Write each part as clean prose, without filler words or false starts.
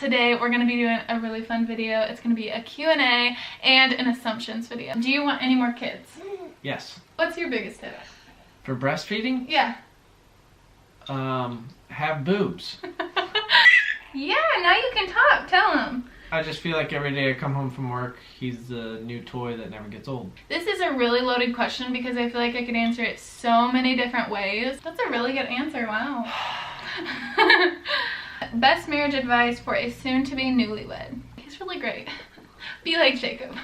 Today we're going to be doing a really fun video. It's going to be a Q&A and an assumptions video. Do you want any more kids? Yes. What's your biggest tip? For breastfeeding? Yeah. Have boobs. Yeah, now you can talk. Tell him. I just feel like every day I come home from work, he's the new toy that never gets old. This is a really loaded question because I feel like I could answer it so many different ways. That's a really good answer. Wow. Best marriage advice for a soon-to-be newlywed. He's really great. Be like Jacob.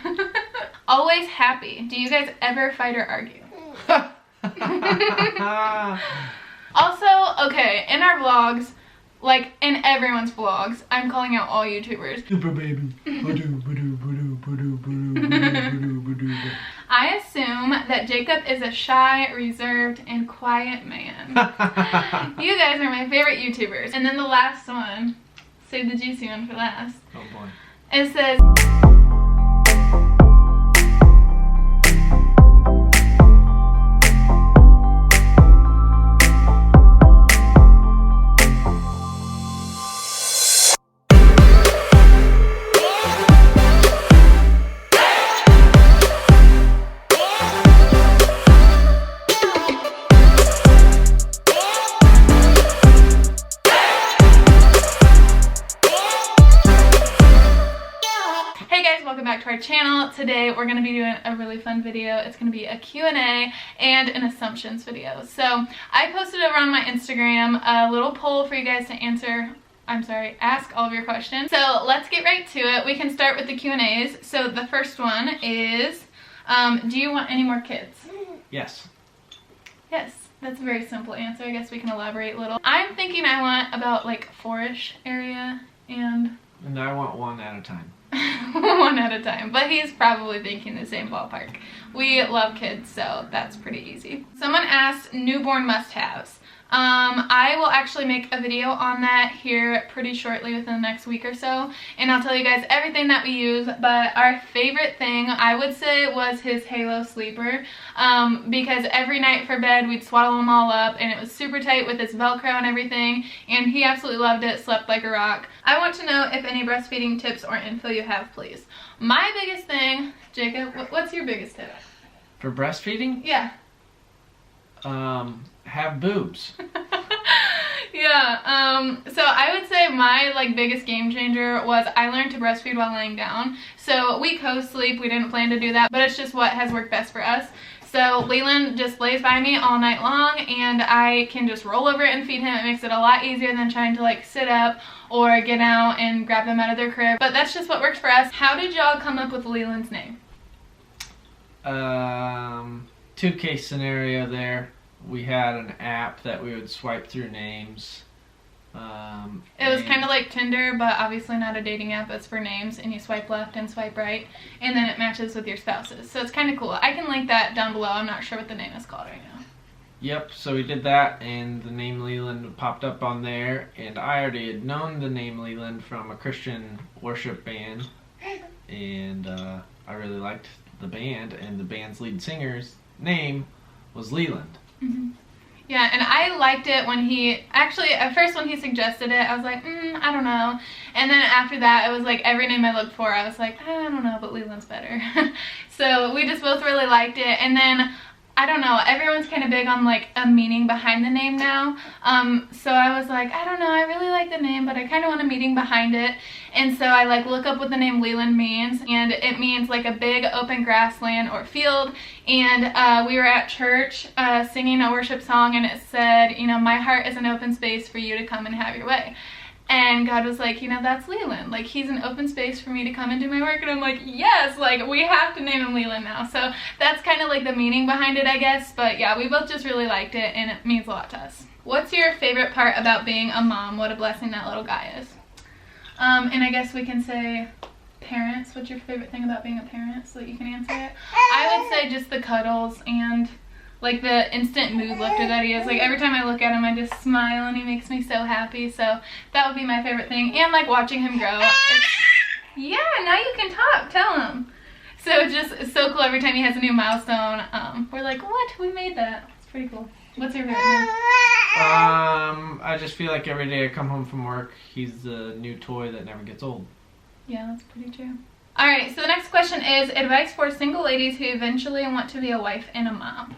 Always happy. Do you guys ever fight or argue? Also, okay, in our vlogs, like in everyone's vlogs, I'm calling out all YouTubers. Super baby. I assume that Jacob is a shy, reserved, and quiet man. You guys are my favorite YouTubers. And then the last one, save the juicy one for last. Oh boy. It says, welcome back to our channel. Today we're going to be doing a really fun video. It's going to be a Q&A and an assumptions video. So I posted over on my Instagram a little poll for you guys to ask all of your questions. So let's get right to it. We can start with the Q&As. So the first one is, do you want any more kids? Yes. Yes, that's a very simple answer. I guess we can elaborate a little. I'm thinking I want about like 4-ish area and I want one at a time. one at a time, but he's probably thinking the same ballpark. We love kids, so that's pretty easy. Someone asked newborn must-haves. I will actually make a video on that here pretty shortly within the next week or so, and I'll tell you guys everything that we use, but our favorite thing I would say was his Halo sleeper, because every night for bed we'd swaddle him all up and it was super tight with his Velcro and everything, and he absolutely loved it, slept like a rock. I want to know if any breastfeeding tips or info you have, please. My biggest thing, Jacob, what's your biggest tip? For breastfeeding? Yeah. Have boobs. Yeah, so I would say my biggest game changer was I learned to breastfeed while laying down. So we co-sleep, we didn't plan to do that, but it's just what has worked best for us. So Leeland just lays by me all night long and I can just roll over and feed him. It makes it a lot easier than trying to sit up or get out and grab them out of their crib. But that's just what works for us. How did y'all come up with Leeland's name? Two-case scenario there. We had an app that we would swipe through names. It was kind of like Tinder, but obviously not a dating app. It's for names, and you swipe left and swipe right, and then it matches with your spouses. So it's kind of cool. I can link that down below. I'm not sure what the name is called right now. Yep, so we did that, and the name Leeland popped up on there, and I already had known the name Leeland from a Christian worship band, and I really liked the band, and the band's lead singer's name was Leeland. Mm-hmm. Yeah, and I liked it when at first when he suggested it, I was like, I don't know. And then after that, it was like every name I looked for, I was like, I don't know, but Leeland's better. So we just both really liked it. And then, I don't know, everyone's kind of big on a meaning behind the name now. So I was like, I don't know, I really like the name, but I kind of want a meaning behind it. And so I look up what the name Leeland means, and it means a big open grassland or field. And we were at church singing a worship song, and it said, my heart is an open space for you to come and have your way. And God was like, that's Leeland. He's an open space for me to come and do my work. And I'm like, yes, we have to name him Leeland now. So that's kind of the meaning behind it, I guess. But yeah, we both just really liked it, and it means a lot to us. What's your favorite part about being a mom? What a blessing that little guy is. And I guess we can say parents. What's your favorite thing about being a parent, so that you can answer it? I would say just the cuddles and the instant mood lifter that he is. Every time I look at him, I just smile and he makes me so happy. So that would be my favorite thing. And watching him grow. Yeah, now you can talk. Tell him. So it's so cool every time he has a new milestone. We're like, what? We made that. It's pretty cool. What's your favorite thing? I just feel like every day I come home from work, he's the new toy that never gets old. Yeah, that's pretty true. Alright, so the next question is advice for single ladies who eventually want to be a wife and a mom.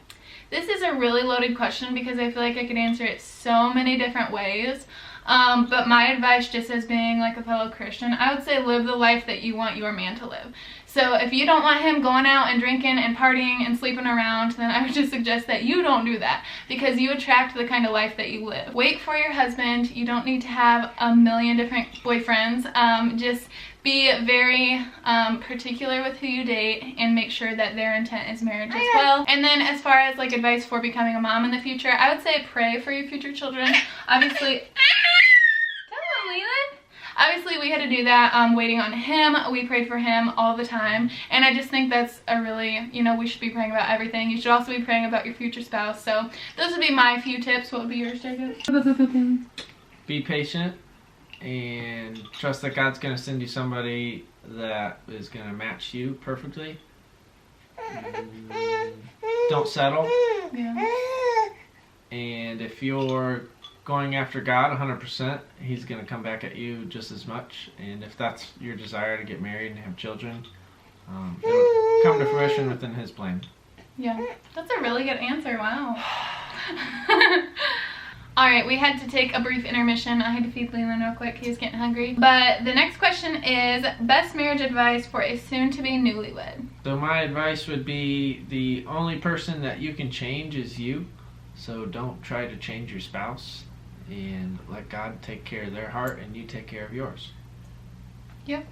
This is a really loaded question because I feel like I could answer it so many different ways. But my advice, just as being like a fellow Christian, I would say live the life that you want your man to live. So if you don't want him going out and drinking and partying and sleeping around, then I would just suggest that you don't do that, because you attract the kind of life that you live. Wait for your husband. You don't need to have a million different boyfriends. Just be very particular with who you date and make sure that their intent is marriage as well. And then as far as like advice for becoming a mom in the future, I would say pray for your future children. Obviously, Leeland. Obviously, we had to do that waiting on him. We prayed for him all the time. And I just think that's a really, you know, we should be praying about everything. You should also be praying about your future spouse. So those would be my few tips. What would be yours, Jacob? Be patient and trust that God's going to send you somebody that is going to match you perfectly. Don't settle. Yeah. And if you're going after God 100%, he's going to come back at you just as much. And if that's your desire to get married and have children, it'll come to fruition within his plan. Yeah, that's a really good answer. Wow. Alright, we had to take a brief intermission. I had to feed Leland real quick. He was getting hungry. But the next question is best marriage advice for a soon-to-be newlywed. So my advice would be the only person that you can change is you. So don't try to change your spouse, and let God take care of their heart and you take care of yours. Yep.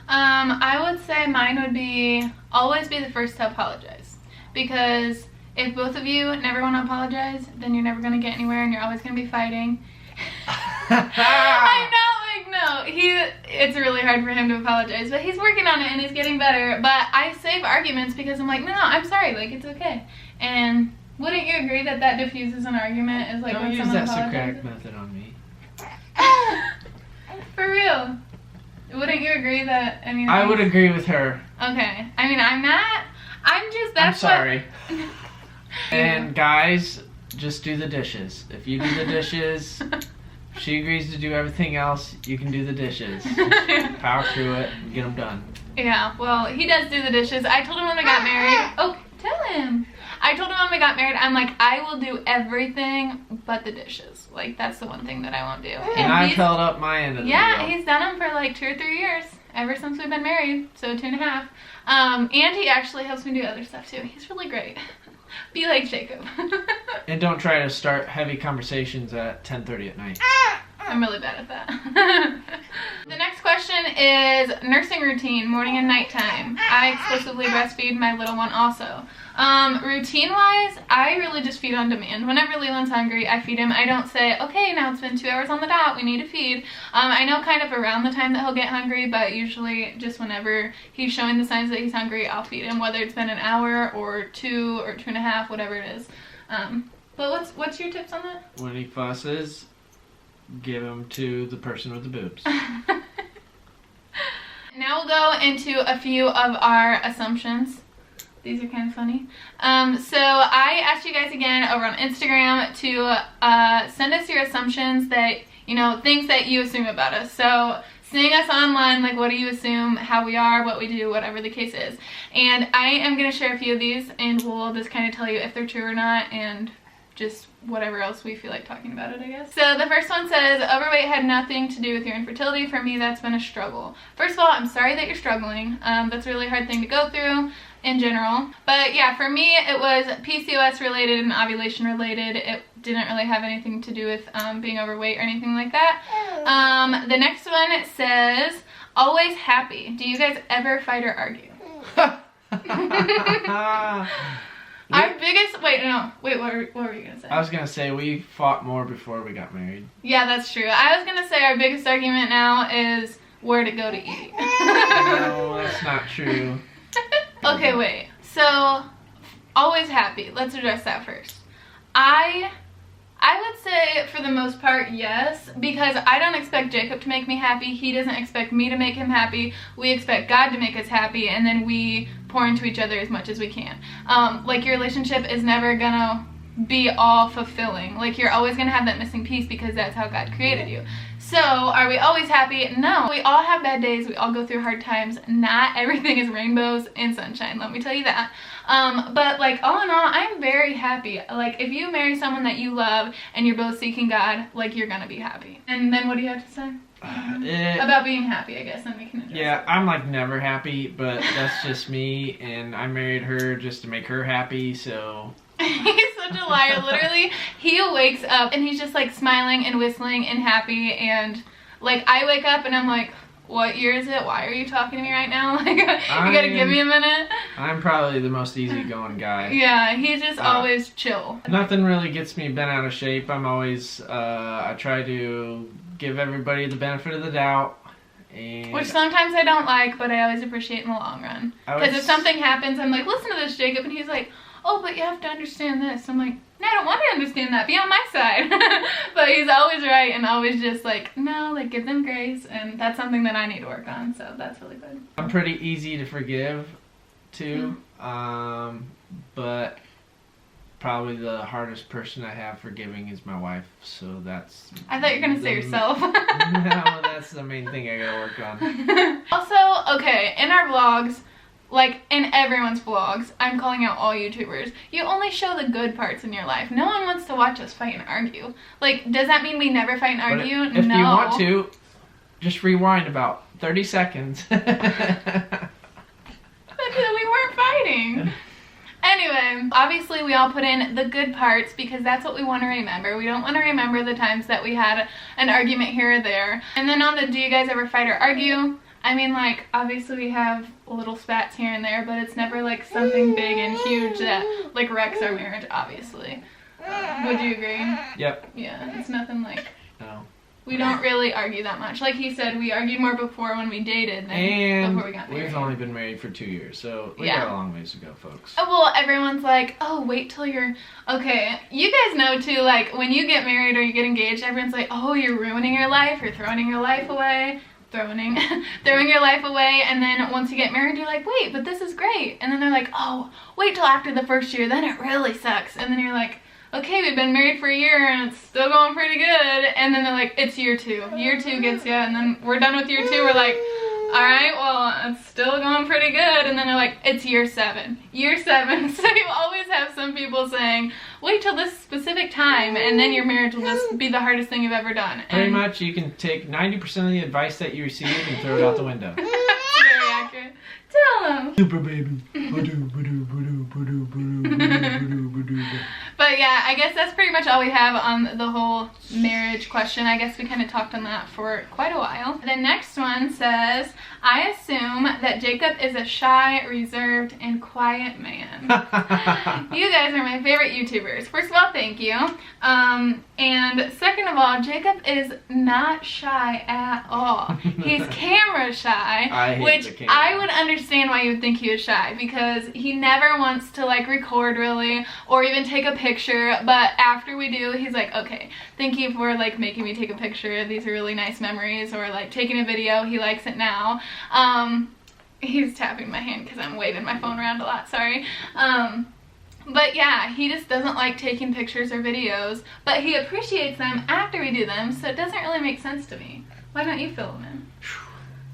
I would say mine would be always be the first to apologize. Because if both of you never want to apologize, then you're never going to get anywhere and you're always going to be fighting. I'm not like, no, it's really hard for him to apologize, but he's working on it and he's getting better. But I save arguments because I'm like, no, I'm sorry, like, it's okay. And wouldn't you agree that that diffuses an argument? Is like don't when use someone that apologizes? Socratic method on me. For real. Wouldn't you agree that, I mean... I would agree with her. Okay. I mean, I'm not... I'm just... I'm That's sorry. And guys, just do the dishes. If you do the dishes, if she agrees to do everything else, you can do the dishes. Just power through it and get them done. Yeah, well, he does do the dishes. I told him when we got married... Oh, tell him. I told him when we got married, I'm like, I will do everything but the dishes. Like, that's the one thing that I won't do. And I've held up my end of the Yeah, deal. he's done them for like 2 or 3 years. Ever since we've been married. So 2.5. And he actually helps me do other stuff too. He's really great. Be like Jacob. And don't try to start heavy conversations at 10:30 at night. I'm really bad at that. The next question is nursing routine, morning and nighttime. I exclusively breastfeed my little one also. Routine-wise, I really just feed on demand. Whenever Leland's hungry, I feed him. I don't say, okay, now it's been 2 hours on the dot, we need to feed. I know kind of around the time that he'll get hungry, but usually just whenever he's showing the signs that he's hungry, I'll feed him, whether it's been an hour or 2 or 2.5, whatever it is. But what's your tips on that? When he fusses, give him to the person with the boobs. Now we'll go into a few of our assumptions. These are kind of funny. So I asked you guys again over on Instagram to send us your assumptions that, you know, things that you assume about us. So seeing us online, like what do you assume, how we are, what we do, whatever the case is. And I am going to share a few of these and we'll just kind of tell you if they're true or not and just whatever else we feel like talking about it, I guess. So the first one says, overweight had nothing to do with your infertility. For me, that's been a struggle. First of all, I'm sorry that you're struggling. That's a really hard thing to go through in general. But yeah, for me, it was PCOS related and ovulation related. It didn't really have anything to do with being overweight or anything like that. The next one says, always happy. Do you guys ever fight or argue? Our biggest, what were you gonna say? I was gonna say we fought more before we got married. Yeah, that's true. I was gonna say our biggest argument now is where to go to eat. No, that's not true. Okay, wait. So, always happy. Let's address that first. I would say for the most part, yes, because I don't expect Jacob to make me happy. He doesn't expect me to make him happy. We expect God to make us happy, and then we pour into each other as much as we can. Like, your relationship is never gonna be all fulfilling. Like, you're always gonna have that missing piece because that's how God created you. So, are we always happy? No. We all have bad days. We all go through hard times. Not everything is rainbows and sunshine, let me tell you that. But like, all in all, I'm very happy. Like, if you marry someone that you love and you're both seeking God, like, you're gonna be happy. And then what do you have to say? About being happy, I guess, and we can address Yeah, it. I'm like never happy, but that's just me, and I married her just to make her happy, so... He's such a liar. Literally, he wakes up and he's just like smiling and whistling and happy, and like, I wake up and I'm like, what year is it? Why are you talking to me right now? Like, you gotta give me a minute. I'm probably the most easygoing guy. Yeah, he's just always chill. Nothing really gets me bent out of shape. I'm always, I try to give everybody the benefit of the doubt. And Which sometimes I don't like, but I always appreciate in the long run. Because if something happens, I'm like, listen to this, Jacob, and he's like, oh, but you have to understand this. I'm like, no, I don't want to understand that. Be on my side. But he's always right and always just like, no, like, give them grace. And that's something that I need to work on. So that's really good. I'm pretty easy to forgive, too. But probably the hardest person I have forgiving is my wife. So that's... I thought you were going to say yourself. No, that's the main thing I gotta work on. Also, okay, in our vlogs, like in everyone's vlogs, I'm calling out all YouTubers, you only show the good parts in your life. No one wants to watch us fight and argue. Like, does that mean we never fight and argue? If no. you want to, just rewind about 30 seconds. But we weren't fighting. Anyway, obviously we all put in the good parts because that's what we want to remember. We don't want to remember the times that we had an argument here or there. And then on the do you guys ever fight or argue? I mean, like, obviously we have little spats here and there, but it's never like something big and huge that like wrecks our marriage, obviously. Would you agree? Yep. Yeah, it's nothing like... No. We don't really argue that much. Like he said, we argued more before when we dated than And before we got married. we've only been married for 2 years, so we got a long ways to go, folks. Oh, well, everyone's like, oh, wait till you're... Okay, you guys know, too, like, when you get married or you get engaged, everyone's like, oh, you're ruining your life, you're throwing your life away. Throwing your life away, and then once you get married, you're like, wait, but this is great. And then they're like, oh, wait till after the first year, then it really sucks. And then you're like, okay, we've been married for a year and it's still going pretty good. And then they're like, it's year 2. Year 2 gets you, and then we're done with year 2. We're like, all right, well, it's still going pretty good. And then they're like, it's year 7. Year 7. So you always have some people saying, wait till this specific time, and then your marriage will just be the hardest thing you've ever done. And pretty much, you can take 90% of the advice that you receive and throw it out the window. That's very accurate. Tell them. Super baby. But yeah, I guess that's pretty much all we have on the whole marriage question. I guess we kind of talked on that for quite a while. The next one says, I assume that Jacob is a shy, reserved, and quiet man. You guys are my favorite YouTubers. First of all, thank you. And second of all, Jacob is not shy at all. He's camera shy, which I would understand why you would think he was shy, because he never wants to like record really or even take a picture, but after we do, he's like, okay, thank you for like making me take a picture. These are really nice memories, or like taking a video. He likes it now. He's tapping my hand because I'm waving my phone around a lot, sorry. But yeah, he just doesn't like taking pictures or videos, but he appreciates them after we do them, so it doesn't really make sense to me. Why don't you fill them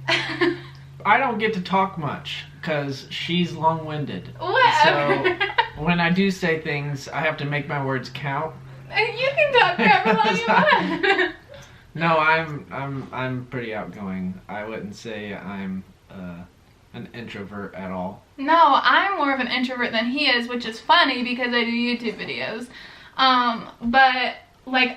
in? I don't get to talk much because she's long-winded. Whatever. So when I do say things, I have to make my words count. You can talk for however long you want. No, I'm pretty outgoing. I wouldn't say I'm an introvert at all. No, I'm more of an introvert than he is, which is funny because I do YouTube videos. But like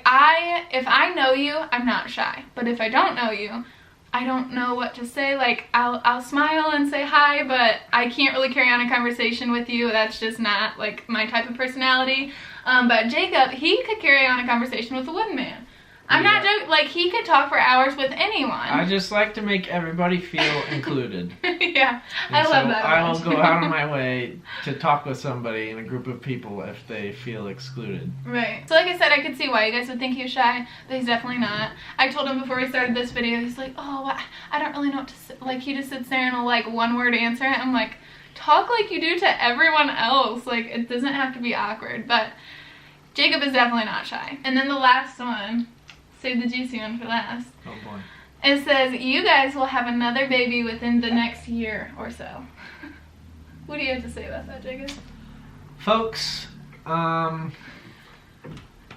if I know you, I'm not shy. But if I don't know you, I don't know what to say. Like I'll smile and say hi, but I can't really carry on a conversation with you. That's just not like my type of personality. But Jacob, he could carry on a conversation with a wooden man. I'm not joking, like he could talk for hours with anyone. I just like to make everybody feel included. Yeah, and I love that. I will go out of my way to talk with somebody in a group of people if they feel excluded. Right. So like I said, I could see why you guys would think he was shy, but he's definitely not. I told him before we started this video, he's like, oh, I don't really know what to say. Like he just sits there and will like one-word answer it. I'm like, talk like you do to everyone else. Like it doesn't have to be awkward, but Jacob is definitely not shy. And then the last one, save the juicy one for last. Oh boy. It says, you guys will have another baby within the next year or so. What do you have to say about that, Jacob? Folks,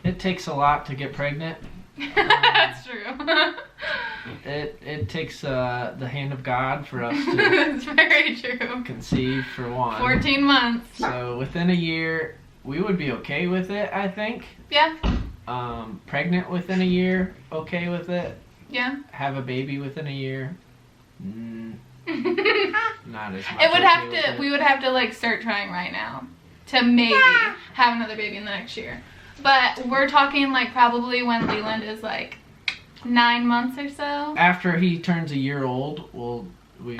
it takes a lot to get pregnant. That's true. It takes the hand of God for us to That's very true. conceive, for one. 14 months. So within a year, we would be okay with it, I think. Yeah. Pregnant within a year, okay with it. Yeah. Have a baby within a year, not as much. It would okay have with to. it. We would have to like start trying right now to maybe have another baby in the next year. But we're talking like probably when Leeland is like 9 months or so. After he turns a year old, we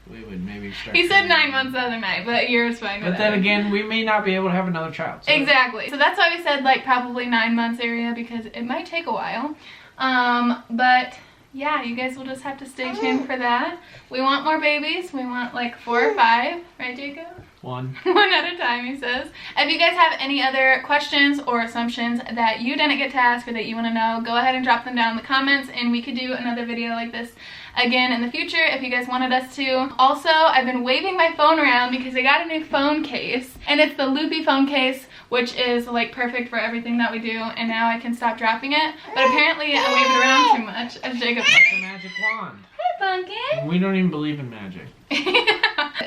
would maybe start. He said trying 9 months the other night, but a year is fine. But then again, we may not be able to have another child. So. Exactly. So that's why we said like probably 9 months area, because it might take a while. But yeah, you guys will just have to stay tuned for that. We want more babies. We want like 4 or 5, right, Jacob? 1. One at a time, he says. If you guys have any other questions or assumptions that you didn't get to ask or that you want to know, go ahead and drop them down in the comments, and we could do another video like this again in the future if you guys wanted us to. Also, I've been waving my phone around because I got a new phone case, and it's the loopy phone case, which is like perfect for everything that we do, and now I can stop dropping it. But apparently I wave it around too much, as Jacob said. That's a magic wand. Hey, Pumpkin. We don't even believe in magic.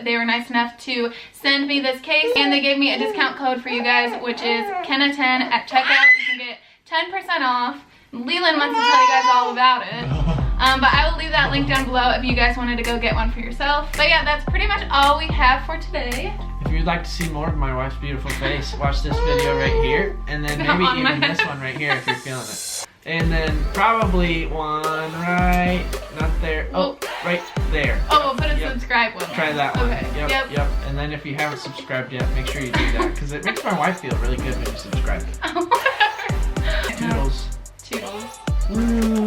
They were nice enough to send me this case, and they gave me a discount code for you guys, which is Kenna10 at checkout. You can get 10% off. Leland wants to tell you guys all about it. But I will leave that link down below if you guys wanted to go get one for yourself. But yeah, that's pretty much all we have for today. If you'd like to see more of my wife's beautiful face, watch this video right here, and then maybe even this one right here if you're feeling it. And then probably one right, not there, oh, right there. Oh, we'll put a subscribe one. Try that one. Okay. Yep. And then if you haven't subscribed yet, make sure you do that, because it makes my wife feel really good when you subscribe. Oh, whatever. Toodles. Toodles. Ooh.